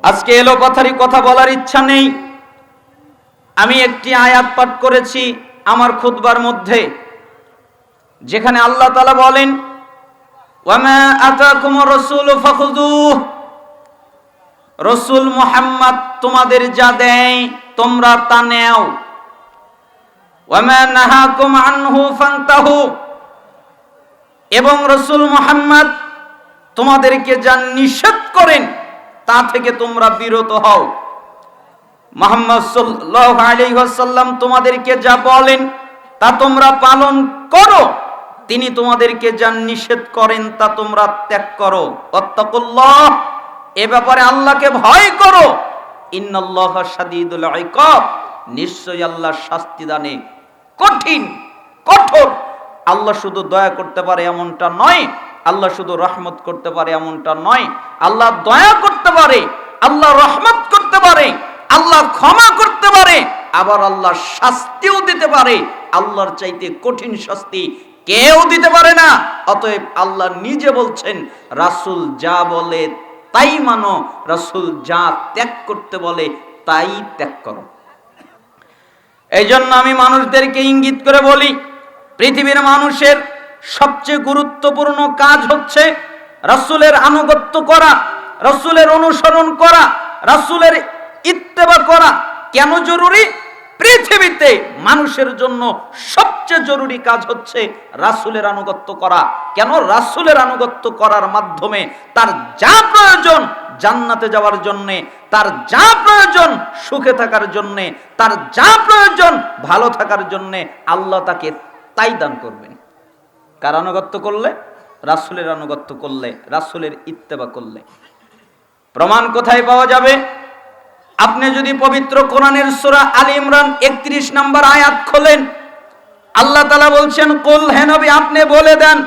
আজকে এলো কথারই কথা বলার ইচ্ছা নেই। আমি একটি আয়াত পাঠ করেছি আমার খুতবার মধ্যে, যেখানে আল্লাহ তাআলা বলেন, ওয়ামা আতাকুমুর রাসূলু ফাখুযুহু, রাসূল মুহাম্মদ তোমাদের যা দেয় তোমরা তা নাও। ওয়ামা নাহাকুম আনহু ফান্তাহু, এবং রাসূল মুহাম্মদ তোমাদেরকে যা নিষেধ করেন তা থেকে তোমরা বিরত হও। মুহাম্মদ সাল্লাল্লাহু আলাইহি ওয়াসাল্লাম তোমাদেরকে যা বলেন তা তোমরা পালন করো, তিনি তোমাদেরকে যা নিষেধ করেন তা তোমরা ত্যাগ করো। ওয়াত্তাকুল্লাহ, এ ব্যাপারে আল্লাহকে ভয় করো। ইন্নাল্লাহা শাদীদুল ইকাব, নিশ্চয়ই আল্লাহ শাস্তি দানে কঠিন কঠোর। আল্লাহ শুধু দয়া করতে পারে এমনটা নয়, আল্লাহ শুধু রহমত করতে পারে এমনটা নয়। আল্লাহ দয়া করতে পারে, আল্লাহ রহমত করতে পারে, আল্লাহ ক্ষমা করতে পারে, আবার আল্লাহ শাস্তিও দিতে পারে। আল্লাহর চাইতে কঠিন শাস্তি কেউ দিতে পারে না। অতএব আল্লাহ নিজে বলছেন, রাসূল যা বলে তাই মানো, রাসূল যা ত্যাগ করতে বলে তাই ত্যাগ করো। এই জন্য আমি মানুষদেরকে ইঙ্গিত করে বলি, পৃথিবীর মানুষের সবচেয়ে গুরুত্বপূর্ণ কাজ হচ্ছে রাসূলের আনুগত্য করা, রাসূলের অনুসরণ করা, রাসূলের ইত্তেবা করা। কেন জরুরি? পৃথিবীতে মানুষের জন্য সবচেয়ে জরুরি কাজ হচ্ছে রাসূলের আনুগত্য করা। কেন? রাসূলের আনুগত্য করার মাধ্যমে তার যা প্রয়োজন জান্নাতে যাওয়ার জন্যে, তার যা প্রয়োজন সুখে থাকার জন্যে, তার যা প্রয়োজন ভালো থাকার জন্যে আল্লাহ তাকে তাই দান করবেন। কার আনুগত্য করলে? রাসূলের আনুগত্য করলে, রাসূলের ইত্তেবা করলে। প্রমাণ কোথায় পাওয়া যাবে? আপনি যদি পবিত্র কোরআনের সূরা আলে ইমরান 31 নম্বর আয়াত খোলেন, আল্লাহ তাআলা বলছেন, কুল, হে নবী আপনি বলে দেন,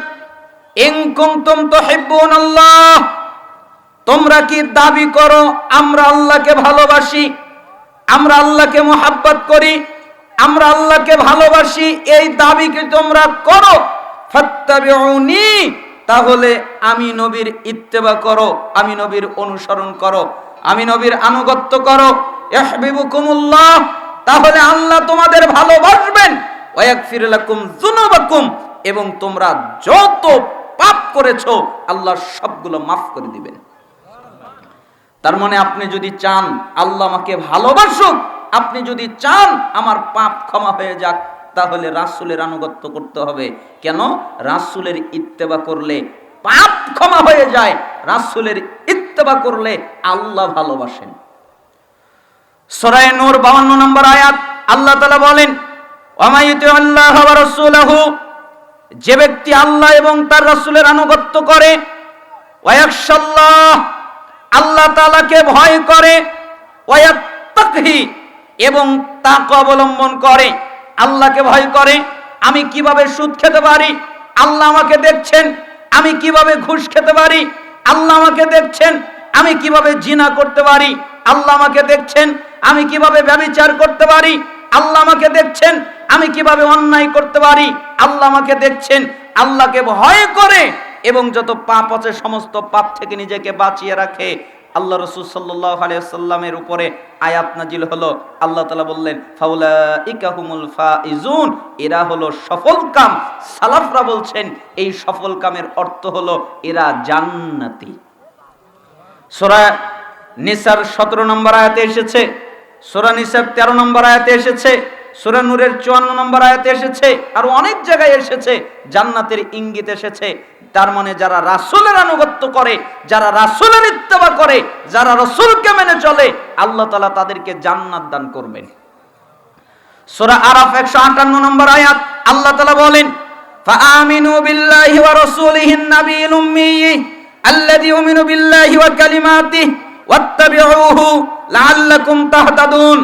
ইন কুনতুম তুহিব্বুনাল্লাহ, তোমরা কি দাবি করো আমরা আল্লাহকে ভালোবাসি, আমরা আল্লাহকে মুহাব্বত করি, আমরা আল্লাহকে ভালোবাসি, এই দাবি কি তোমরা করো, ফাত্তাবিউনি, তাহলে আমি নবীর ইত্তেবা করো, আমি নবীর অনুসরণ করো, আমি নবীর আনুগত্য করো। ইহবিবুকুমুল্লাহ, তাহলে আল্লাহ তোমাদের ভালোবাসবেন। ওয়াগফির লাকুম যুনুবাকুম, এবং তোমরা যত পাপ করেছো আল্লাহ সবগুলো মাফ করে দিবেন। তার মানে আপনি যদি চান আল্লাহ আমাকে ভালোবাসুক, আপনি যদি চান আমার পাপ ক্ষমা হয়ে যাক, তাহলে রাসূলের আনুগত্য করতে হবে। কেন? রাসূলের ইত্তেবা করলে পাপ ক্ষমা হয়ে যায়, রাসূলের ইত্তেবা করলে আল্লাহ ভালোবাসেন। সূরা নূর 52 নম্বর আয়াত, আল্লাহ তাআলা বলেন, ওয়া ইউতিউল্লাহ ওয়া রাসূলহু, যে ব্যক্তি আল্লাহ এবং তার রাসূলের আনুগত্য করে, ওয়া ইয়াখশাল্লাহ, আল্লাহ তাআলাকে ভয় করে, ওয়া ইয়াত্তাকি, এবং তাকওয়া অবলম্বন করে, আল্লাহকে ভয় করে। আমি কিভাবে সুদ খেতে পারি আল্লাহ আমাকে দেখছেন, আমি কিভাবে ঘুষ খেতে পারি আল্লাহ আমাকে দেখছেন, আমি কিভাবে জিনা করতে পারি আল্লাহ আমাকে দেখছেন, আমি কিভাবে ব্যভিচার করতে পারি আল্লাহ আমাকে দেখছেন, আমি কিভাবে অন্যায় করতে পারি আল্লাহ আমাকে দেখছেন। আল্লাহকে ভয় করে এবং যত পাপ আছে সমস্ত পাপ থেকে নিজেকে বাঁচিয়ে রাখে। আল্লাহ রাসূল সাল্লাল্লাহু আলাইহি ওয়াসাল্লামের উপরে আয়াত নাজিল হলো, আল্লাহ তাআলা বললেন, ফাউলাইকা হুমুল ফাইজুন, এরা হলো সফলকাম। সালাফরা বলছেন এই সফলকামের অর্থ হলো এরা জান্নাতি। সূরা নিসার 17 নম্বর আয়াতে এসেছে, সূরা নিসার 13 নম্বর আয়াতে এসেছে, সূরা নূরের 54 নম্বর আয়াতে এসেছে, আর অনেক জায়গায় এসেছে, জান্নাতের ইঙ্গিত এসেছে। তার মানে যারা রাসূলের আনুগত্য করে, যারা রাসূলের ইত্তেবা করে, যারা রাসূলকে মেনে চলে, আল্লাহ তাআলা তাদেরকে জান্নাত দান করবেন। সূরা আরাফ 158 নম্বর আয়াত, আল্লাহ তাআলা বলেন, ফাআমিনু বিল্লাহি ওয়া রাসূলিহিন নাবিয়্যিল উম্মি আল্লাযী ইউমিনু বিল্লাহি ওয়া কালিমাতিহি ওয়াত্তাবিউহু লাআল্লাকুম তাহতাদুন,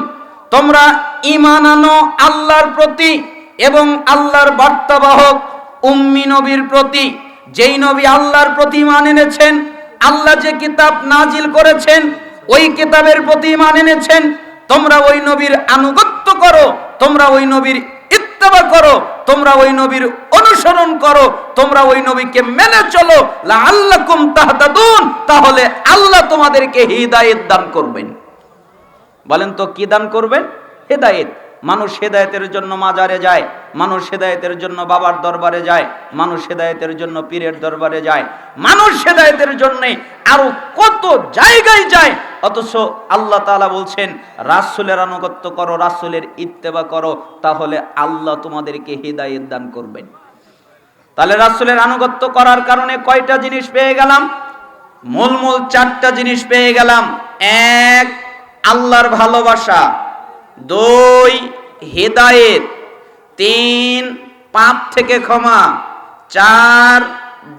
তোমরা ঈমান আনো আল্লাহর প্রতি এবং আল্লাহর বার্তাবাহক উম্মি নবীর প্রতি। যেই নবী আল্লাহর প্রতি ঈমান এনেছেন, আল্লাহ যে কিতাব নাজিল করেছেন ওই কিতাবের প্রতি ঈমান এনেছেন, তোমরা ওই নবীর আনুগত্য করো, তোমরা ওই নবীর ইত্তেবা করো, তোমরা ওই নবীর অনুসরণ করো, তোমরা ওই নবীকে মেনে চলো, লাআল্লাকুম তাহতাদুন, তাহলে আল্লাহ তোমাদেরকে হিদায়াত দান করবেন। বলেন তো কি দান করবেন? হেদায়েত। মানুষ হেদায়েতের জন্য মাজারে যায়, মানুষ হেদায়েতের জন্য বাবার দরবারে যায়, মানুষ হেদায়েতের জন্য পীরের দরবারে যায়, মানুষ হেদায়েতের জন্য আরো কত জায়গায় যায়, অথচ আল্লাহ তাআলা বলছেন রাসূলের আনুগত্য করো, রাসূলের ইত্তেবা করো, তাহলে আল্লাহ তোমাদেরকে হেদায়েত দান করবেন। তাহলে রাসূলের আনুগত্য করার কারণে কয়টা জিনিস পেয়ে গেলাম? মূল চারটা জিনিস পেয়ে গেলাম। এক, আল্লাহর ভালোবাসা। দুই, হেদায়েত। তিন, পাপ থেকে ক্ষমা। চার,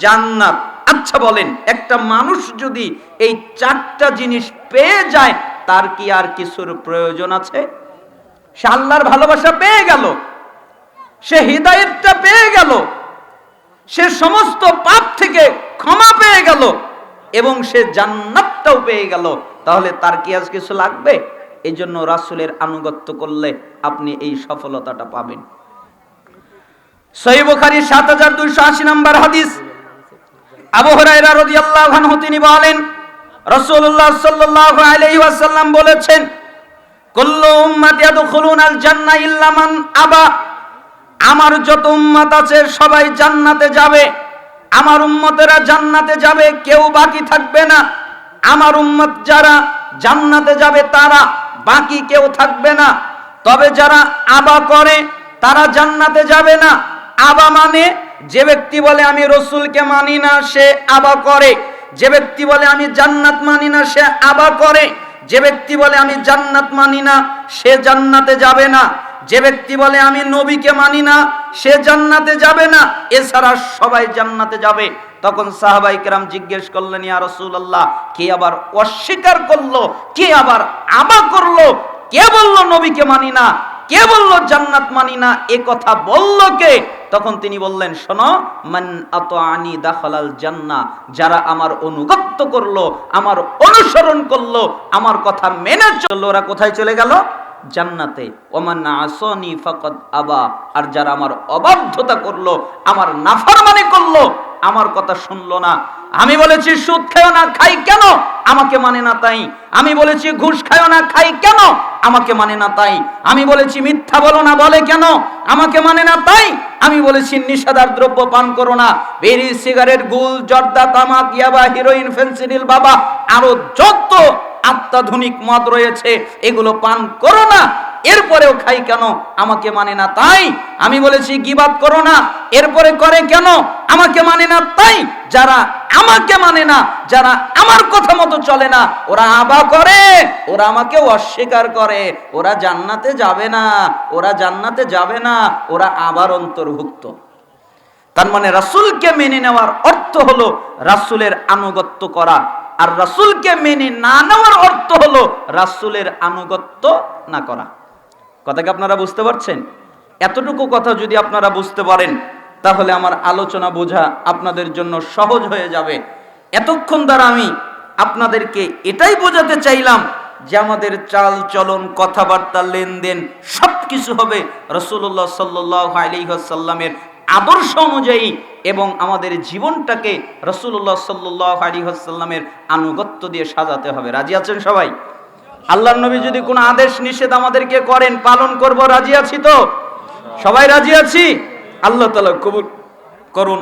জান্নাত। আচ্ছা বলেন, একটা মানুষ যদি এই চারটা জিনিস পেয়ে যায়, তার কি আর কিছুর প্রয়োজন আছে? সে আল্লাহর ভালোবাসা পেয়ে গেল, সে হেদায়েতটা পেয়ে গেল, সে সমস্ত পাপ থেকে ক্ষমা পেয়ে গেল, এবং সে জান্নাতটাও পেয়ে গেল, তাহলে তার কি আজ কিছু লাগবে? এই জন্য রাসূলের আনুগত্য করলে আপনি এই সফলতাটা পাবেন। সহিহ বুখারী ৭২৮০ নম্বর হাদিস, আবু হুরায়রা রাদিয়াল্লাহু আনহু তিনি বলেন, রাসূলুল্লাহ সাল্লাল্লাহু আলাইহি ওয়াসাল্লাম বলেছেন, কুল্লু উম্মতি ইয়াদখুলুনাল জান্নাহ ইল্লা মান আবা। আমার যত উম্মত আছে সবাই জান্নাতে যাবে, আমার উম্মতেরা জান্নাতে যাবে, কেউ বাকি থাকবে না। আমার উম্মত যারা জান্নাতে যাবে তারা, বাকি কেউ থাকবে না। তবে যারা আবা করে তারা জান্নাতে যাবে না। আবা মানে যে ব্যক্তি বলে আমি রাসূলকে মানি না, সে আবা করে। যে ব্যক্তি বলে আমি জান্নাত মানি না, সে আবা করে। যে ব্যক্তি বলে আমি জান্নাত মানি না, সে জান্নাতে যাবে না। যে ব্যক্তি বলে আমি নবীকে মানি না, সে জান্নাতে যাবে না। এছাড়া সবাই জান্নাতে যাবে। তখন সাহাবায়ে কেরাম জিজ্ঞেস করলেন, ইয়া রাসূলুল্লাহ, কে আবার অস্বীকার করলো, কে আবার আবা করলো, কে বলল নবীকে মানি না, কে বলল জান্নাত মানি না, এ কথা বলল কে? তখন তিনি বললেন, শোনো, মান আতাআনি দাখালাল জান্নাহ, যারা আমার অনুগত্য করলো, আমার অনুসরণ করলো, আমার কথা মেনে চললো, ওরা কোথায় চলে গেল? জান্নাতে। ওমান আসানি ফাকাদ আবা, আর যারা আমার অবাধ্যতা করলো, আমার নাফরমানি করলো, আমার কথা শুনলো না। আমি বলেছি সুদ খাও না, খাই কেন? আমাকে মানে না তাই। আমি বলেছি ঘুষ খাও না, খাই কেন? আমাকে মানে না তাই। আমি বলেছি মিথ্যা বলো না, বলে কেন? আমাকে মানে না তাই। আমি বলেছি নিষেধার দ্রব্য পান করো না, বিড়ি, সিগারেট, গুল, জর্দা, তামাক, ইয়াবা, হিরোইন, ফেন্সিডিল, বাবা, আরো যত অত্যাধুনিক মদ রয়েছে এগুলো পান করো না, এরপরেও খাই কেন? আমাকে মানে না তাই। আমি বলেছি গীবাত করো না, এরপরে করে কেন? আমাকে মানে না তাই। যারা আমাকে মানে না, যারা আমার কথা মতো চলে না, ওরা আবা করে, ওরা আমাকে অস্বীকার করে, ওরা জান্নাতে যাবে না, ওরা জান্নাতে যাবে না, ওরা আবার অন্তর্ভুক্ত। তার মানে রাসূলকে মেনে নেওয়ার অর্থ হলো রাসূলের আনুগত্য করা, আর রাসূলকে মেনে না নেওয়ার অর্থ হলো রাসূলের আনুগত্য না করা। কথা কি আপনারা বুঝতে পারছেন? এতটুকু কথা যদি আপনারা বুঝতে পারেন, তাহলে আমার আলোচনা বোঝা আপনাদের জন্য সহজ হয়ে যাবে। এতক্ষণ দ্বারা আমি আপনাদেরকে এটাই বোঝাতে চাইলাম যে আমাদের চাল চলন, কথাবার্তা, লেনদেন সবকিছু হবে রাসূলুল্লাহ সাল্লাল্লাহু আলাইহি ওয়াসাল্লামের আদর্শ অনুযায়ী, এবং আমাদের জীবনটাকে রাসূলুল্লাহ সাল্লাল্লাহু আলাইহি ওয়াসাল্লামের আনুগত্য দিয়ে সাজাতে হবে। রাজি আছেন সবাই? আল্লাহর নবী যদি কোনো আদেশ নিষেধ আমাদেরকে করেন, পালন করব, রাজি আছি তো? সবাই রাজি আছি? আল্লাহ তাআলা কবুল করুন।